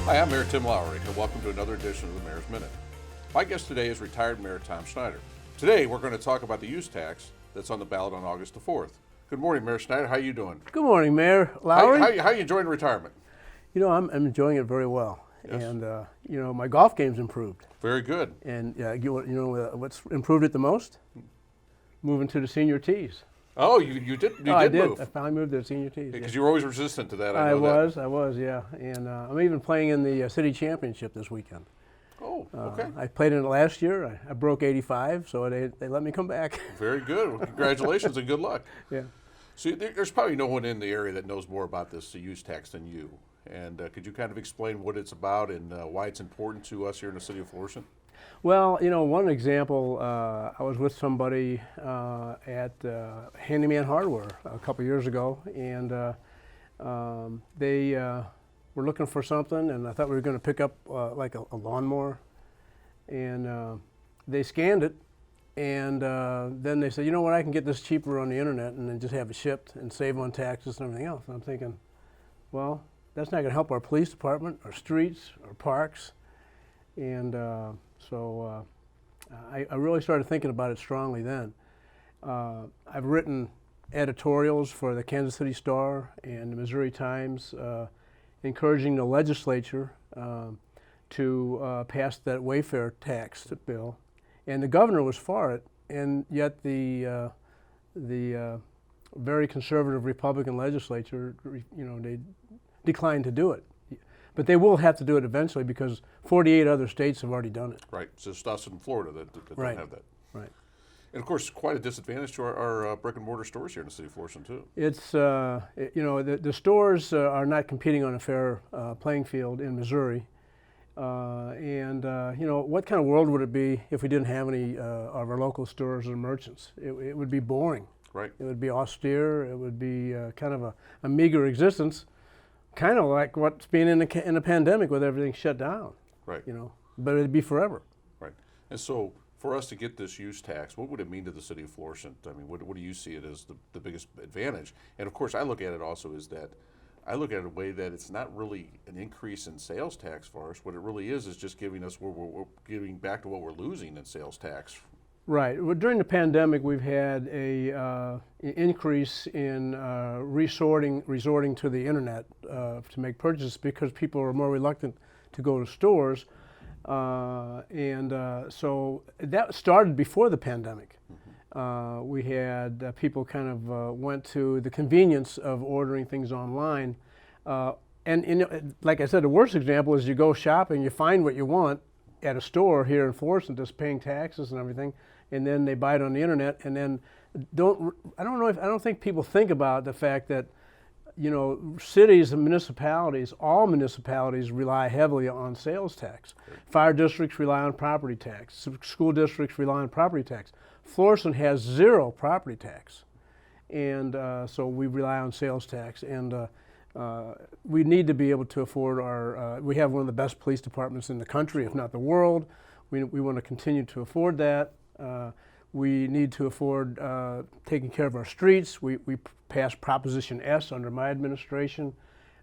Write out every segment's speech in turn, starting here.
Hi, I'm Mayor Tim Lowry, and welcome to another edition of the Mayor's Minute. My guest today is retired Mayor Tom Schneider. Today, we're going to talk about the use tax that's on the ballot on August the 4th. Good morning, Mayor Schneider. How are you doing? Good morning, Mayor Lowry. How are you enjoying retirement? You know, I'm enjoying it very well. Yes. And, my golf game's improved. Very good. And, what's improved it the most? Moving to the senior tees. Oh, you did I did. move. I finally moved to the senior tees. Because Yeah. you were always resistant to that. I was, yeah. And I'm even playing in the city championship this weekend. Oh, okay. I played in it last year. I broke 85, so they let me come back. Very good. Well, congratulations and good luck. Yeah. So there's probably no one in the area that knows more about this use tax than you. And could you kind of explain what it's about and why it's important to us here in the city of Florissant? Well, one example, I was with somebody at Handyman Hardware a couple years ago, and they were looking for something, and I thought we were going to pick up like a lawnmower, and they scanned it, and then they said, you know what, I can get this cheaper on the internet and then just have it shipped and save on taxes and everything else. And I'm thinking, well, that's not going to help our police department, our streets, our parks, and so I really started thinking about it strongly then. I've written editorials for the Kansas City Star and the Missouri Times encouraging the legislature to pass that Wayfair tax bill. And the governor was for it, and yet the very conservative Republican legislature, they declined to do it. But they will have to do it eventually because 48 other states have already done it. Right. It's just us in Florida that Right. don't have that. Right. And of course, quite a disadvantage to our brick and mortar stores here in the city of Florissant too. It's, the stores are not competing on a fair playing field in Missouri. What kind of world would it be if we didn't have any of our local stores or merchants? It would be boring. Right. It would be austere. It would be kind of a meager existence, kind of like what's being in a pandemic with everything shut down. Right. But it'd be forever. Right. And so for us to get this use tax, what would it mean to the city of Florissant? I mean, what do you see it as the biggest advantage? And of course, I look at it also as that I look at it a way that it's not really an increase in sales tax for us. What it really is just giving us we're giving back to what we're losing in sales tax. Right. Well, during the pandemic, we've had a increase in resorting to the internet to make purchases because people are more reluctant to go to stores, so that started before the pandemic. We had people kind of went to the convenience of ordering things online, and like I said, the worst example is you go shopping, you find what you want at a store here in Florissant, just paying taxes and everything, and then they buy it on the internet, and then I don't think people think about the fact that cities and municipalities, all municipalities rely heavily on sales tax. Fire districts rely on property tax. School districts rely on property tax. Florissant has zero property tax, and so we rely on sales tax. And we need to be able to afford we have one of the best police departments in the country, if not the world. We want to continue to afford that. We need to afford taking care of our streets. We passed Proposition S under my administration,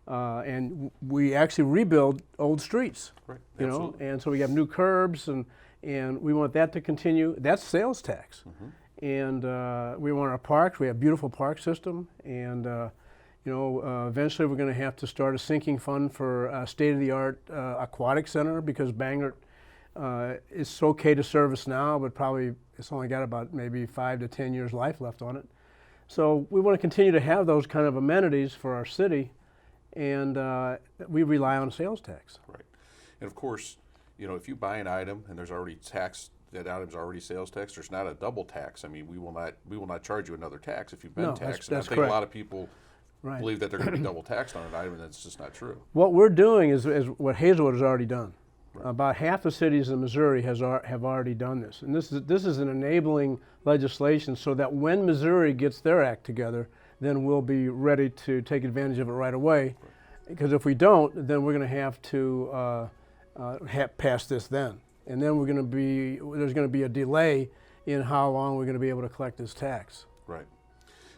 and we actually rebuild old streets. Right. And so we have new curbs, and we want that to continue. That's sales tax. Mm-hmm. And we want our parks. We have a beautiful park system, and eventually we're going to have to start a sinking fund for a state-of-the-art aquatic center because Bangor it's okay to service now, but probably it's only got about maybe 5 to 10 years life left on it. So we want to continue to have those kind of amenities for our city, and we rely on sales tax. Right. And of course, if you buy an item and there's already tax, that item's already sales tax, there's not a double tax. I mean, we will not charge you another tax if you've been taxed. That's I think correct. A lot of people Right. believe that they're going to be double taxed on an item, and that's just not true. What we're doing is what Hazelwood has already done. About half the cities in Missouri have already done this, and this is an enabling legislation so that when Missouri gets their act together, then we'll be ready to take advantage of it right away. Because if we don't, then we're going to have to pass this then, and then there's going to be a delay in how long we're going to be able to collect this tax. Right.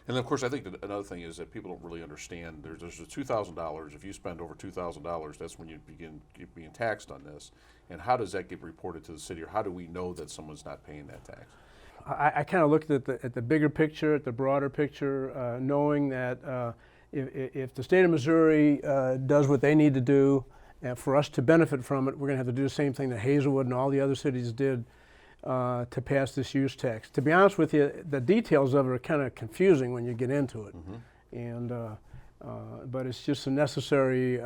And of course, I think that another thing is that people don't really understand. There's a $2,000. If you spend over $2,000, that's when you begin being taxed on this. And how does that get reported to the city, or how do we know that someone's not paying that tax? I kind of looked at the bigger picture, at the broader picture, knowing that if the state of Missouri does what they need to do for us to benefit from it, we're going to have to do the same thing that Hazelwood and all the other cities did to pass this use tax. To be honest with you, the details of it are kind of confusing when you get into it, and but it's just a necessary,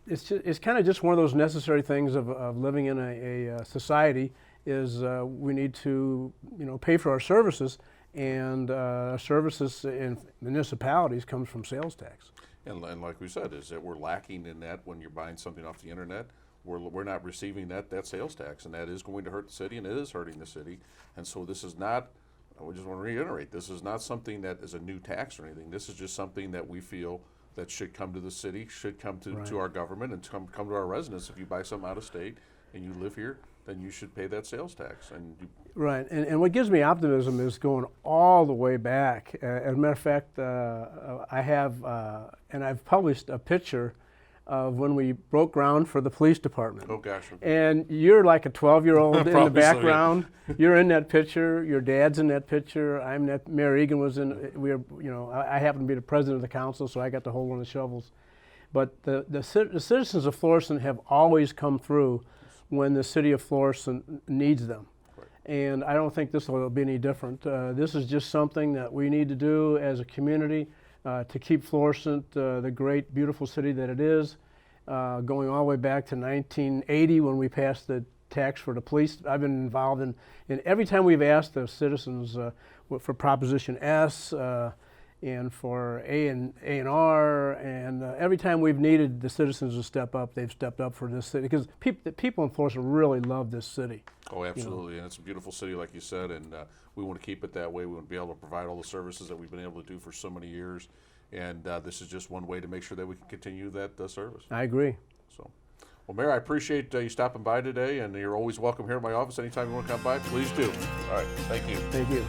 it's kind of just one of those necessary things of living in a society. Is we need to pay for our services, and services in municipalities comes from sales tax. And like we said, is that we're lacking in that when you're buying something off the internet. We're not receiving that sales tax, and that is going to hurt the city, and it is hurting the city. And so this is not, I just want to reiterate, this is not something that is a new tax or anything. This is just something that we feel that should come to the city, should come to our government, and come to our residents. If you buy something out of state and you live here, then you should pay that sales tax. Right, and what gives me optimism is going all the way back. As a matter of fact, I have, and I've published a picture of when we broke ground for the police department. Oh gosh. And you're like a 12-year-old in the background. So, yeah. You're in that picture. Your dad's in that picture. I'm that. Mayor Egan was in. I happen to be the president of the council, so I got to hold one of the shovels. But the citizens of Florissant have always come through when the city of Florissant needs them. Right. And I don't think this will be any different. This is just something that we need to do as a community to keep Florissant the great, beautiful city that it is, going all the way back to 1980 when we passed the tax for the police. I've been involved in every time we've asked the citizens for Proposition S and for A&R, and every time we've needed the citizens to step up, they've stepped up for this city, because the people in Florissant really love this city. Oh, absolutely, and it's a beautiful city, like you said, and we want to keep it that way. We want to be able to provide all the services that we've been able to do for so many years, and this is just one way to make sure that we can continue that service. I agree. So, well, Mayor, I appreciate you stopping by today, and you're always welcome here at my office. Anytime you want to come by, please do. All right, thank you. Thank you.